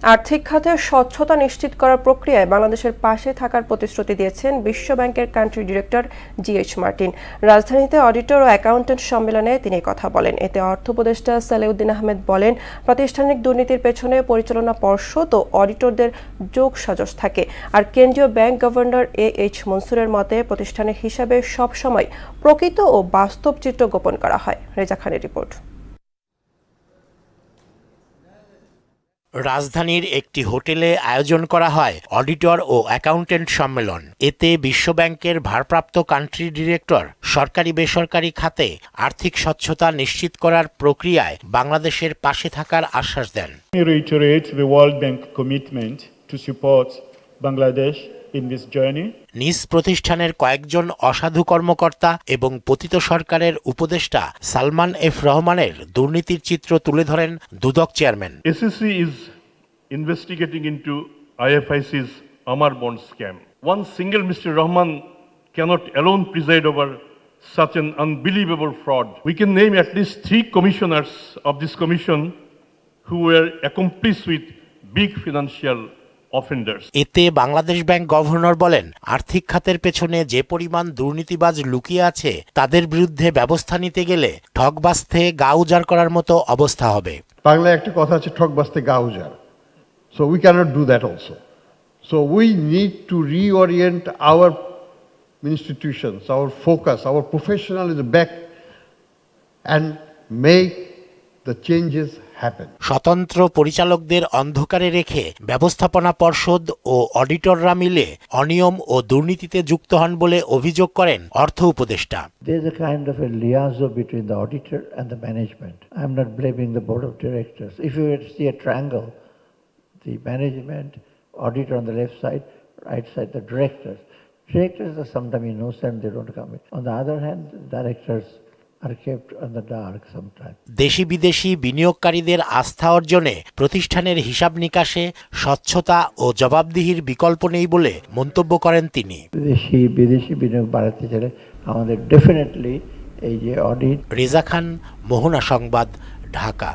আর্থিক খাতে স্বচ্ছতা নিশ্চিত করার প্রক্রিয়ায় বাংলাদেশের পাশে থাকার প্রতিশ্রুতি দিয়েছেন বিশ্ব ব্যাংকের কান্ট্রি ডিরেক্টর জিএইচ মার্টিন। রাজধানীতে অডিটর ও অ্যাকাউন্ট্যান্ট সম্মেলনে তিনি কথা বলেন। এতে অর্থ উপদেষ্টা সালেউদ্দিন আহমেদ বলেন, প্রাতিষ্ঠানিক দুর্নীতির পেছনে পরিচালনা পর্ষদ ও অডিটরদের যোগসাজশ থাকে। আর কেন্দ্রীয় ব্যাংক গভর্নর এইচ মনসুরের মতে প্রতিষ্ঠানের হিসাবে সবসময় প্রকৃত ও বাস্তব চিত্র গোপন করা হয়। রেজা খানের রিপোর্ট। রাজধানীর একটি হোটেলে আয়োজন করা হয় অডিটর ও অ্যাকাউন্ট্যান্ট সম্মেলন। এতে বিশ্বব্যাংকের ভারপ্রাপ্ত কান্ট্রি ডিরেক্টর সরকারি বেসরকারি খাতে আর্থিক স্বচ্ছতা নিশ্চিত করার প্রক্রিয়ায় বাংলাদেশের পাশে থাকার আশ্বাস দেন। The World Bank commitment to support Bangladesh in this journey. নিজ প্রতিষ্ঠানের কয়েকজন অসাধু কর্মকর্তা এবং পতিত সরকারের উপদেষ্টা সালমান এফ রহমানের দুর্নীতির চিত্র তুলে ধরেন দুদক chairman. SEC is investigating into IFIC's Amar bond scam. One single Mr. Rahman cannot alone preside over such an unbelievable fraud. We can name at least 3 commissioners of this commission who were accomplices with big financial offenders. এতে Bangladesh bank governor বলেন, আর্থিক খাতের পেছনে যে পরিমাণ দুর্নীতিবাজ লুকিয়ে আছে তাদের বিরুদ্ধে ব্যবস্থা নিতে গেলে ঠকবাজতে গা উজাড় করার মতো অবস্থা হবে। বাংলায় একটা কথা আছে, ঠকবাজতে গা উজাড়। So we cannot do that also. So we need to reorient our institutions, our focus, our professionalism back and make the changes happen. স্বতন্ত্র পরিচালকদের অন্ধকারে রেখে ব্যবস্থাপনা পর্ষদ ও অডিটররা মিলে অনিয়ম ও দুর্নীতিতে যুক্ত হন বলে অভিযোগ করেন অর্থ উপদেষ্টা। There is a kind of a liaison between the auditor and the management. I am not blaming the board of directors. If you see a triangle, the management, auditor on the left side, right side, the directors. Directors are sometimes innocent, they don't come in. On the other hand, directors are kept in the dark sometimes. দেশি বিদেশি বিনিয়োগকারীদের আস্থা অর্জনে প্রতিষ্ঠানের হিসাব নিকাশে স্বচ্ছতা ও জবাবদিহির বিকল্প নেই বলে মন্তব্য করেন তিনি। বিদেশি বিনিয়োগ বাড়াতে চাইলে আমাদের ডেফিনেটলি এই যে অডিট। রেজা খান, মোহনা সংবাদ, ঢাকা।